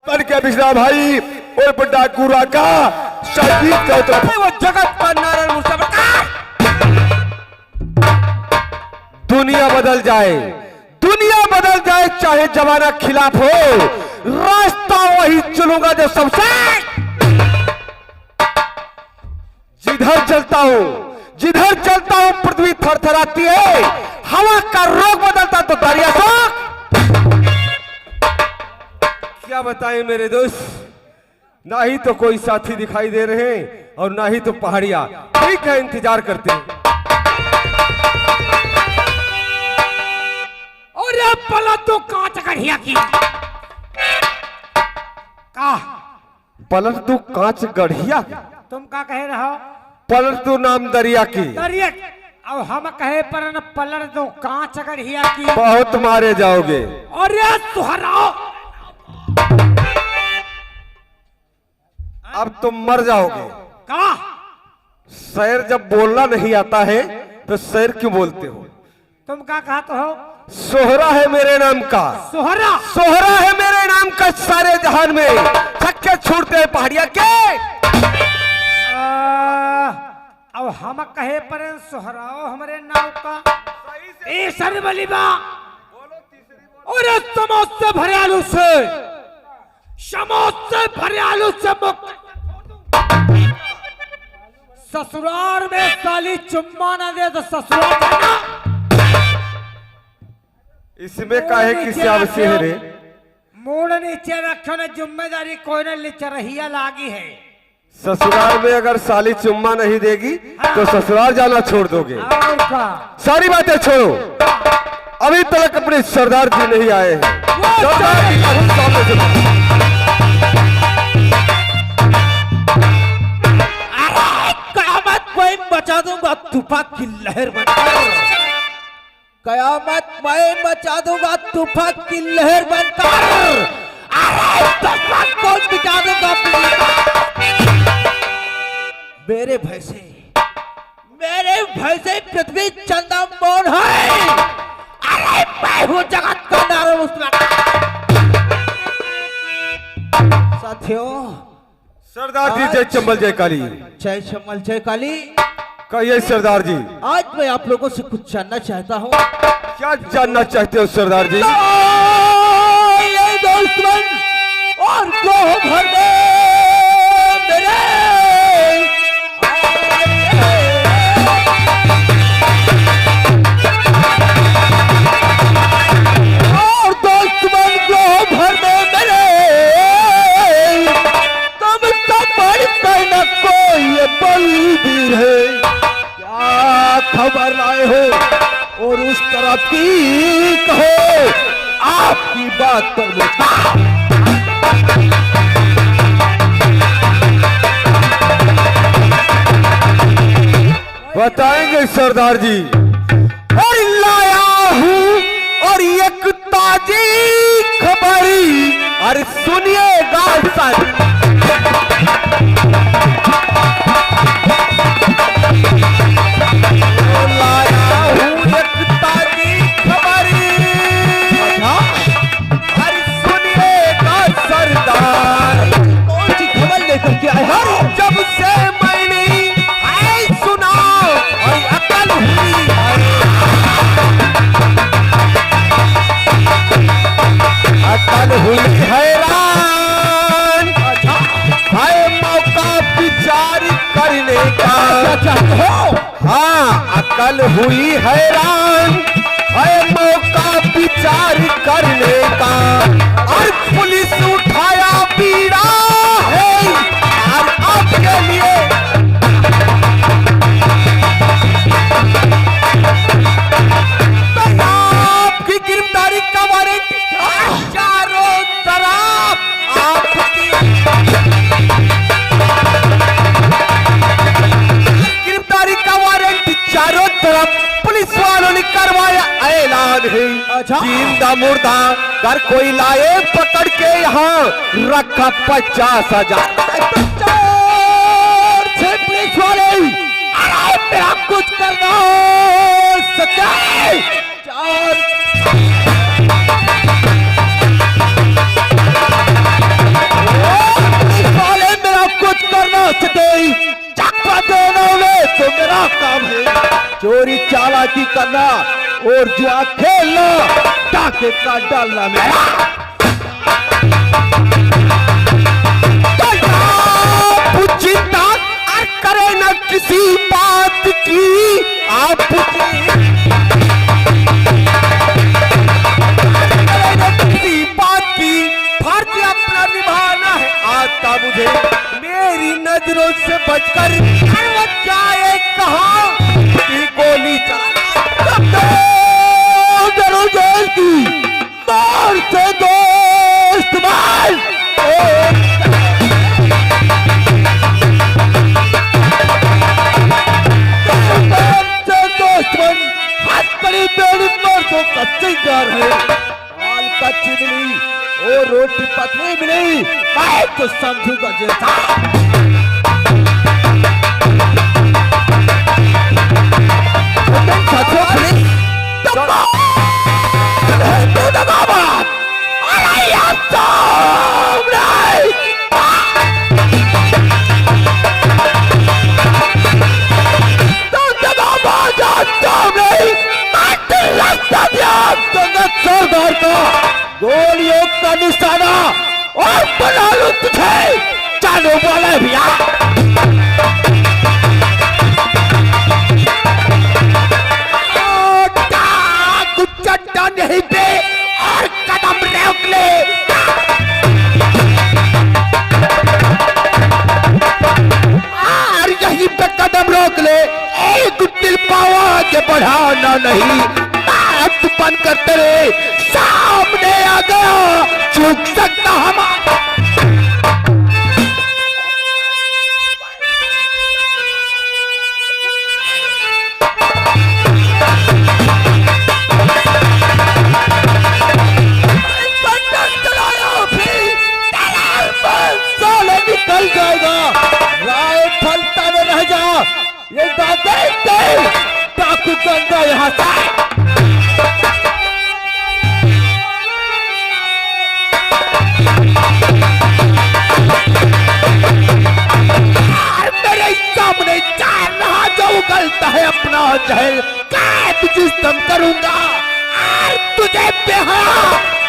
तन के बिजला भाई और बड़ा गुरा का शादी का वो जगत का नारायण मुस्तफा। दुनिया बदल जाए चाहे जमाना खिलाफ हो, रास्ता वही चलूंगा जो सबसे। जिधर चलता हूं पृथ्वी थरथराती है, हवा का रोग बदलता तो दरिया शोक। क्या बताएं मेरे दोस्त, ना ही तो कोई साथी दिखाई दे रहे हैं और ना ही तो पहाड़ियां। ठीक है, इंतजार करते हैं। और पलट तो कांच गढ़िया की का पलट तू कांच गढ़िया, तुम का कहे रहो? पलट तू नाम दरिया की। दरिया अब हम कहे पर न पलट दो कांच गढ़िया की। बहुत मारे जाओगे। और ये सुहराओ, अब तुम मर जाओगे। का शेर जब बोलना नहीं आता है तो शेर क्यों बोलते हो? तुम का कहते हो? सोहरा है मेरे नाम का, सोहरा है मेरे नाम का सारे जहान में, छक्के छूटते हैं पहाड़िया के। अब हम कहे पर सोहराओ हमारे नाव का। ए सरबलीबा और समोसे भरे आलू से, समोसे भरे आलू से ससुराल में साली चुम्मा ना दे तो ससुराल जाना। इसमें काहे किसी आवश्यक है? मूड नीचे रखो ना, जिम्मेदारी कोई ना ले चरहिया लागी है। ससुराल में अगर साली चुम्मा नहीं देगी तो ससुराल जाना छोड़ दोगे। सारी बातें छोड़ो, अभी तक अपने सरदार जी नहीं आए हैं। सरदार जी का सामने से कयामत मैं मचा दूंगा तूफान की लहर बनकर। कयामत मैं मचा दूंगा तूफान की लहर बनकर। तूफान को मिटा दूंगा। मेरे भय से पृथ्वी चंदा मौन है। अरे मैं हूँ जगत का नारायण मुस्तफा। साथियों, सरदार जी जय चंबल जय काली। जय चंबल जय काली। कहिए सरदार जी। आज मैं आप लोगों से कुछ जानना चाहता हूँ। क्या जानना चाहते हो सरदार जी? ये दुश्मन और गोह भर दे मेरे। और दुश्मन गोह भर दे मेरे। तुम तो पढ़ते न कोई बलबीर है। क्या खबर लाए हो और उस तरफ की कहो, आपकी बात पर बताएंगे सरदार जी। और लाया हूं और एक ताजी खबरी, अरे सुनिएगा सर। जब से मैंने सुना और अकल हुई हैरान। है मौका विचार करने का। हाँ, अकल हुई हैरान, है मौका विचार करने का। और पुलिस उठाया पीड़ा है और आपके लिए तो आपकी गिरफ्तारी का वारंट चारों तरफ आपकी गिरफ्तारी का वारंट चारों तरफ पुलिस वालों ने करवाया ऐलान है। जिंदा मुर्दा कर कोई लाए पकड़ के यहाँ रखा 50,000। पुलिस वाले मेरा कुछ करना सच्चाई चार चोरी चालाकी करना और जुआ खेलना, डाके का डालना मेरा। चिंता करे न किसी बात की आप किसी बात की, फर्ज अपना निभाना है आता मुझे। मेरी नजरों से बचकर जाए कहाँ की गोली चला की मार से दोस्त भाई। तो कच्चे कार है, आल का चिमनी और रोटी पतली मिली, मैं तो समझूंगा जैसा। सरदार का गोलियों का निशाना और बना लो तुझे जाने वाला भैया। चट्टा नहीं पे और कदम रोक ले। और यहीं पे कदम रोक ले, एक दिल पावा के बढ़ाना नहीं। बात बंद कर तेरे सामने आ गया, चूक सकता हमारा। निकल जाएगा, राइफल ताने रह जा। ये डाकू गंगा यहाँ से। मेरे सामने चार रहा जो उगलता है अपना जहर, कैद जिस्म करूंगा और तुझे बेहया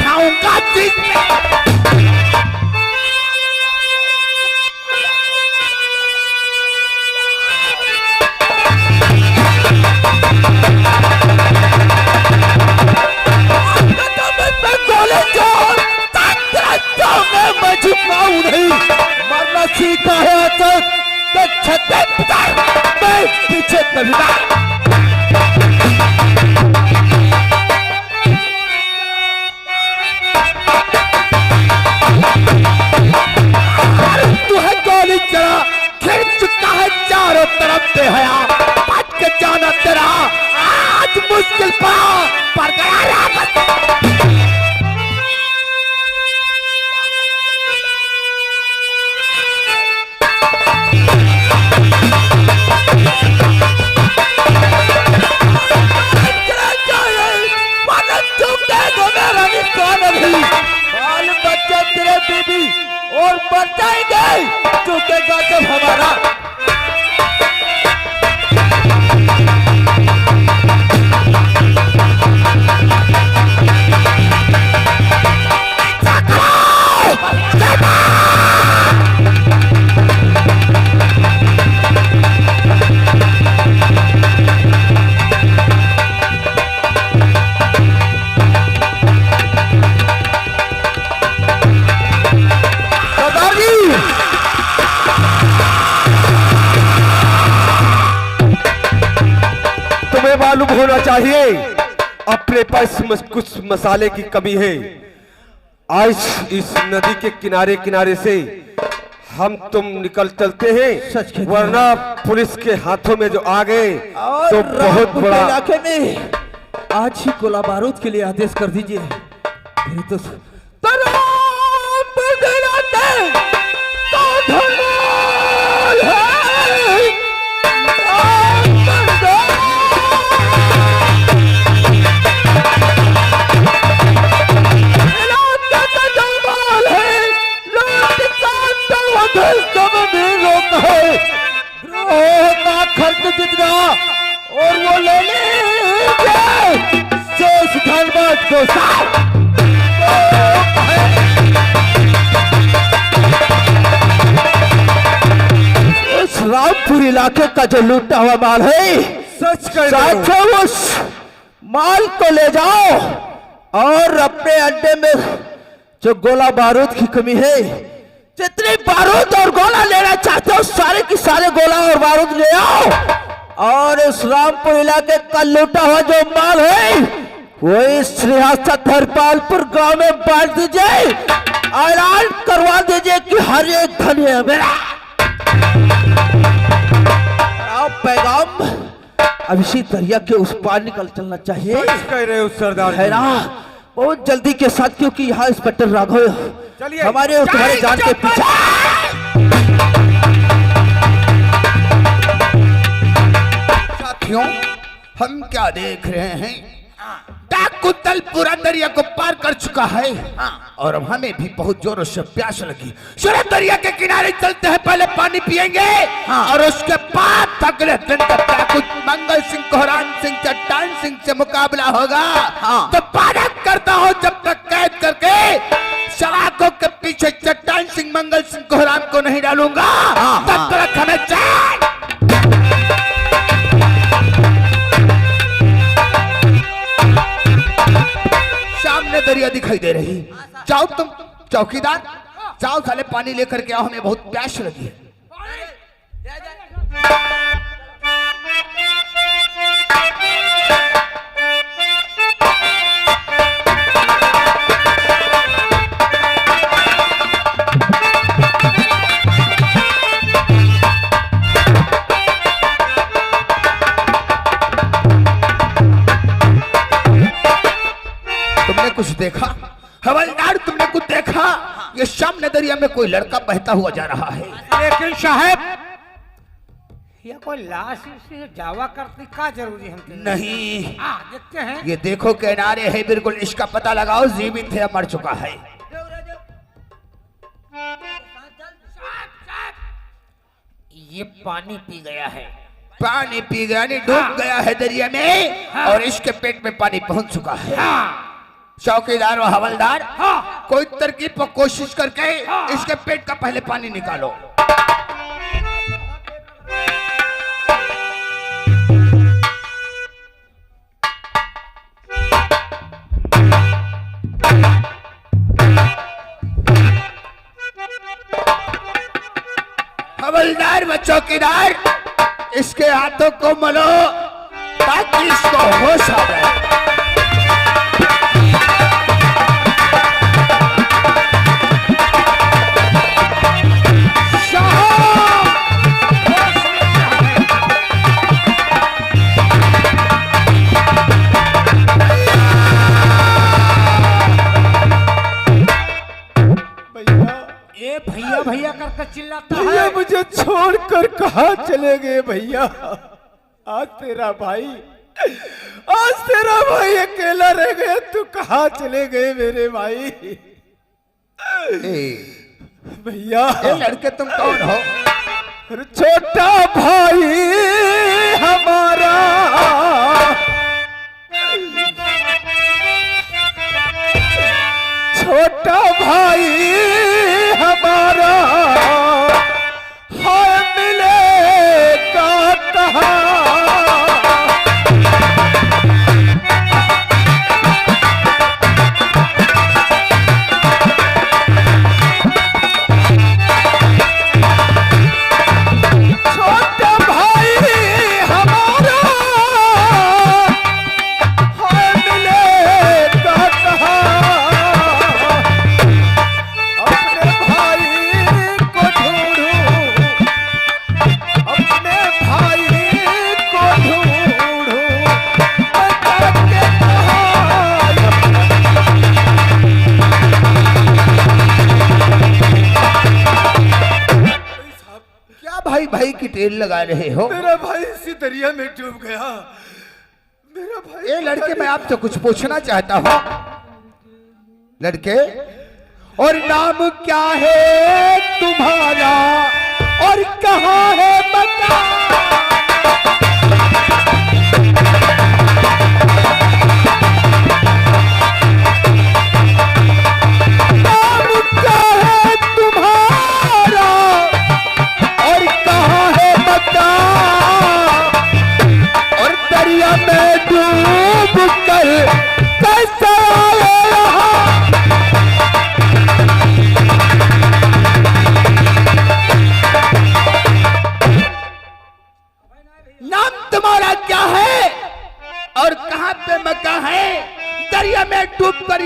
ठाऊंगा जिसमें। मरना सीखा है आतंक के छत्ते मैं पीछे कभी ना। तू है गोली चला खिल चुका है चारों तरफ से हया, बच के जाना तेरा आज मुश्किल पर गया रावत। बाल बच्चे तेरे बीबी और मर जाएंगे, चुकेगा जब हमारा। मालूम होना चाहिए अपने पास कुछ मसाले की कमी है। आज इस नदी के किनारे किनारे से हम तुम निकल चलते हैं, वरना पुलिस के हाथों में जो आ गए तो बहुत बड़ा इलाके में आज ही गोला बारूद के लिए आदेश कर दीजिए। फिर तो खर्च जितना और वो ले लीजिए शेष धनबाद को साथ। उस रामपुर इलाके का जो लूटा हुआ माल है, सच कह रहे हो। साथियों उस माल को ले जाओ और अपने अड्डे में जो गोला बारूद की कमी है, जितनी बारूद और गोला लेना चाहते हो सारे की सारे गोला और बारूद ले आओ और इस रामपुर इलाके का लूटा हुआ जो माल है वो इस रियासत हरपालपुर गांव में बांट दीजिए। ऐलान करवा दीजिए कि हर एक धन है मेरा। आप पैगाम अब इसी दरिया के उस पार निकल चलना चाहिए। सच कह रहे हो सरदार जी। है ना, बहुत जल्दी के साथ, क्योंकि यहाँ इंस्पेक्टर राघव चलिए हमारे और तुम्हारे जान के पीछे। साथियों, हम क्या देख रहे हैं? डाकू दल पूरा दरिया को पार कर चुका है और अब हमें भी बहुत जोरों से प्यास लगी। चलो दरिया के किनारे चलते हैं, पहले पानी पिएंगे और उसके बाद अगले दिन तक डाकू मंगल सिंह, कोहरान सिंह, चट्टान सिंह से मुकाबला होगा। तो पारक करता हो जब तक कैद करके सलाखों के पीछे चट्टान सिंह, मंगल सिंह, कोहरान को नहीं डालूंगा तब तक हमें चैन। सामने दरिया दिखाई दे रही। जाओ तुम चौकीदार, जाओ साले पानी लेकर के आओ, हमें बहुत प्यास लगी है। तुमने कुछ देखा हवलदार? तुमने कुछ देखा? ये सामने दरिया में कोई लड़का बहता हुआ जा रहा है। लेकिन साहब ये कोई लाश से दावा करने का जरूरी हमको नहीं, देखते हैं। ये देखो किनारे है बिल्कुल, इसका पता लगाओ जीवित है या मर चुका है। ये पानी पी गया है। पानी पी गया नहीं, डूब गया है दरिया में और इसके पेट में पानी पहुंच चुका है। चौकीदार और हवलदार, कोई तरकीब पर कोशिश करके इसके पेट का पहले पानी निकालो। हवलदार व चौकीदार, इसके हाथों को मलो ताकि इसको होश आ जाए। भैया भैया करके चिल्लाता भैया है। मुझे छोड़कर कहाँ चले गए भैया? आज तेरा भाई अकेला रह गया, तू कहाँ चले गए मेरे भाई? भैया ये लड़के तुम कौन हो? छोटा भाई हमारा, छोटा भाई हमारा हाय मिलेगा कहाँ? छोटा भाई हमारा हाय मिलेगा कहाँ? अपने भाई को ढूंढूं, अपने भाई को ढूंढूं, बता के क्या भाई भाई की टेल लगा रहे हो? मेरा भाई इसी दरिया में डूब गया। मेरा भाई ये लड़के, मैं आपसे कुछ पूछना चाहता हूँ। लड़के, और नाम क्या है तुम्हारा और कहाँ है मकान?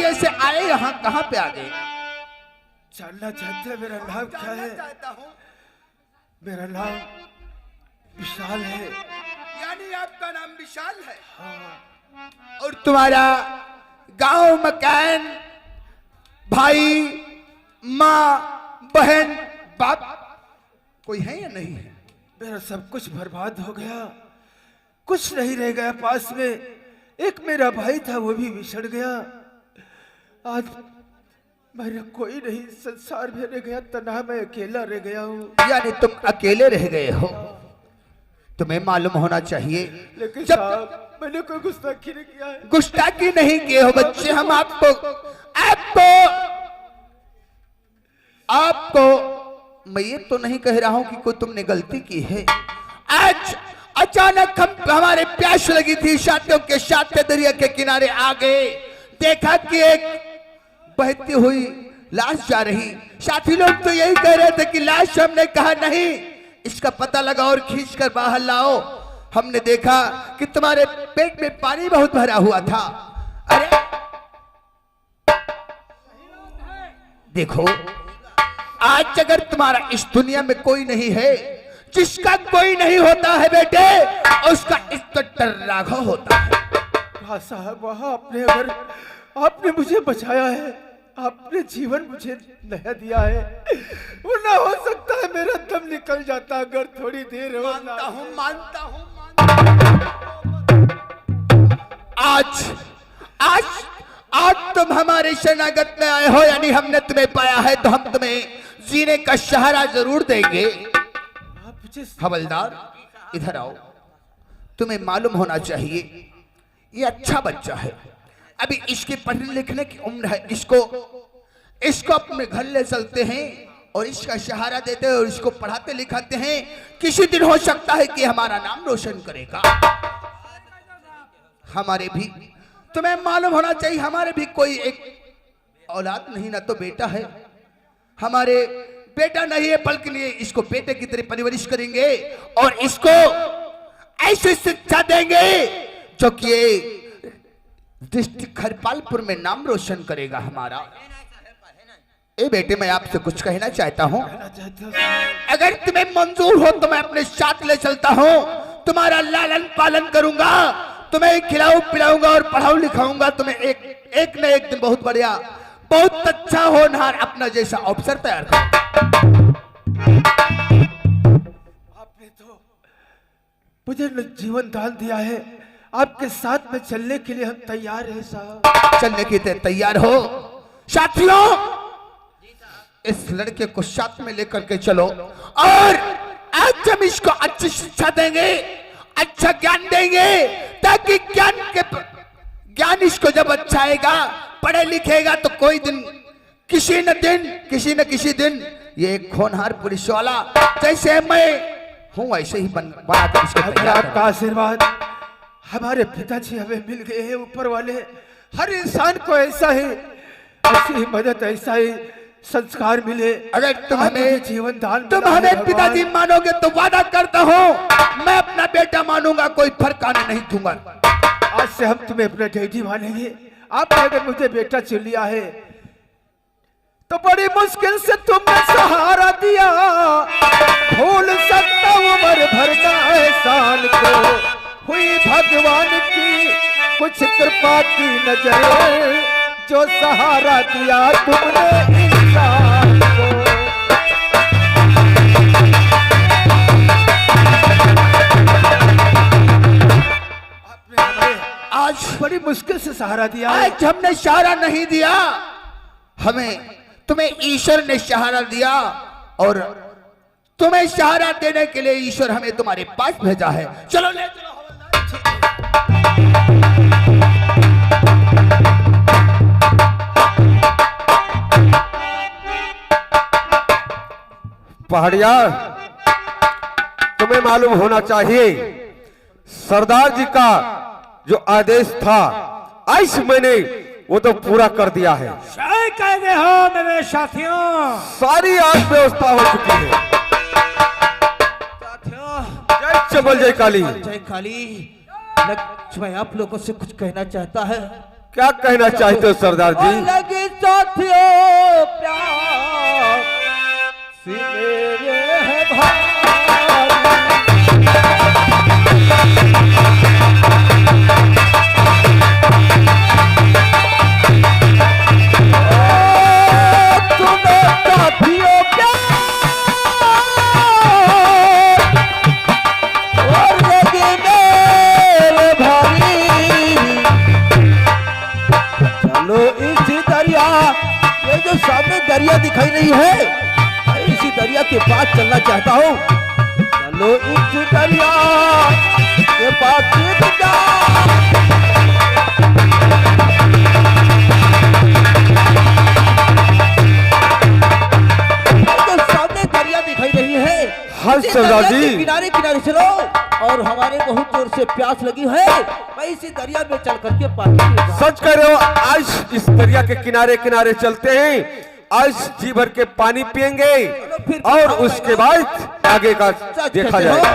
नजरिए से आए यहाँ कहाँ पे आ गए? जानना चाहते हैं मेरा नाम क्या है? मेरा नाम विशाल है। यानी आपका नाम विशाल है? हाँ। और तुम्हारा गांव मकान, भाई, माँ, बहन, बाप कोई है या नहीं है? मेरा सब कुछ बर्बाद हो गया, कुछ नहीं रह गया पास में। एक मेरा भाई था, वो भी बिछड़ गया। आज मेरा कोई नहीं संसार में रह गया, तन्हा मैं अकेला रह गया हूँ। यानी तुम अकेले रह गए हो? तुम्हें मालूम होना चाहिए। लेकिन जब साहब मैंने कोई गुस्ताखी नहीं किया है। गुस्ताखी नहीं किए हो बच्चे, हम आपको मैं ये तो नहीं कह रहा हूं कि कोई तुमने गलती की है। आज अचानक हमारे प्यास लगी थी, साथियों के साथ दरिया के किनारे आ गए, देखा कि एक बहती हुई लाश जा रही। साथी लोग तो यही कह रहे थे कि लाश, हमने कहा नहीं, इसका पता लगा और खींच कर बाहर लाओ। हमने देखा कि तुम्हारे पेट में पानी बहुत भरा हुआ था। अरे देखो, आज अगर तुम्हारा इस दुनिया में कोई नहीं है, जिसका कोई नहीं होता है बेटे, उसका इंस्पेक्टर राघव होता है। वाह साहब वाह, आपने मुझे बचाया है, आपने जीवन मुझे नया दिया है। वो ना हो सकता है मेरा दम निकल जाता अगर थोड़ी देर हो। मानता हूँ। आज तुम हमारे शरणागत में आए हो, यानी हमने तुम्हें पाया है, तो हम तुम्हें जीने का सहारा जरूर देंगे। हवलदार इधर आओ। तुम्हें मालूम होना चाहिए ये अच्छा बच्चा है, अभी इसके पढ़ने लिखने की उम्र है। इसको अपने घर ले चलते हैं और इसका सहारा देते हैं और इसको पढ़ाते लिखाते हैं। किसी दिन हो सकता है कि हमारा नाम रोशन करेगा। हमारे भी तुम्हें मालूम होना चाहिए, हमारे भी कोई एक औलाद नहीं, ना तो बेटा है। हमारे बेटा नहीं है, बल्कि लिए इसको बेटे की तरह परवरिश करेंगे और इसको ऐसी शिक्षा देंगे जो कि डिस्ट्रिक्ट खरपालपुर में नाम रोशन करेगा हमारा। ए बेटे, मैं आपसे कुछ कहना चाहता हूँ। अगर तुम्हें मंजूर हो तो मैं अपने साथ ले चलता हूँ, तुम्हारा लालन पालन करूंगा, तुम्हें खिलाऊं पिलाऊंगा और पढ़ाऊं लिखाऊंगा। तुम्हें एक न एक दिन बहुत बढ़िया, बहुत अच्छा होनहार अपना जैसा अवसर तैयार करो। आपने तो मुझे जीवन दान दिया है, आपके साथ में चलने के लिए हम तैयार हैं साहब। चलने के लिए तैयार हो? साथियों, इस लड़के को साथ में लेकर के चलो और आज हम इसको अच्छी शिक्षा देंगे, अच्छा ज्ञान देंगे, ताकि ज्ञान इसको जब अच्छा आएगा, पढ़े लिखेगा, तो कोई दिन किसी न किसी दिन ये होनहार पुलिस वाला जैसे मैं हूं वैसे ही बनाकर इसको तैयार करूं। आपका आशीर्वाद हमारे पिताजी हमें मिल गए हैं। ऊपर वाले हर इंसान को ऐसा ही, ऐसी मदद, ऐसा ही संस्कार मिले। अगर तुम हमें जीवन दान, तुम हमें पिताजी मानोगे तो वादा करता हूँ मैं अपना बेटा मानूंगा, कोई फर्क आने नहीं दूंगा। आज से हम तुम्हें अपना डैडी मानेंगे। आपने अगर मुझे बेटा चुन लिया है तो बड़ी मुश्किल से तुमने सहारा दिया। भूल सकता उम्र भर का एहसान को, हुई भगवान की कुछ कृपा की नजर, जो सहारा दिया तुमने इंसान को। आज बड़ी मुश्किल से सहारा दिया। आज हमने सहारा नहीं दिया, तुम्हें ईश्वर ने सहारा दिया और तुम्हें सहारा देने के लिए ईश्वर हमें तुम्हारे पास भेजा है। चलो ले चलो। पहाड़िया, तुम्हें मालूम होना चाहिए सरदार जी का जो आदेश था आज मैंने वो तो पूरा कर दिया है। सही कह गए हो मेरे साथियों, सारी आज व्यवस्था हो चुकी है। जय चबल जय काली। जय काली। लक्ष्मण आप लोगों से कुछ कहना चाहता है। क्या कहना चाहते हो सरदार और जी? लगी साथियों प्यास मेरे है भाई। तुम्हें साथियों और लगे मेरे भाई। चलो इसी दरिया, ये जो सामने दरिया दिखाई नहीं है, मैं इसी दरिया के पास चलना चाहता हूँ। चलो इस दरिया के पास जा। सामने दरिया दिखाई रही है। हाँ इसी सरदार दरिया के जी। किनारे किनारे चलो, और हमारे बहुत जोर से प्यास लगी है। मैं इसी दरिया में चल करके पानी पीऊंगा। सच कह रहे हो, आज इस दरिया के किनारे किनारे चलते हैं, आज जी भर के पानी पियेंगे फिर और उसके बाद आगे का देखा जाएगा।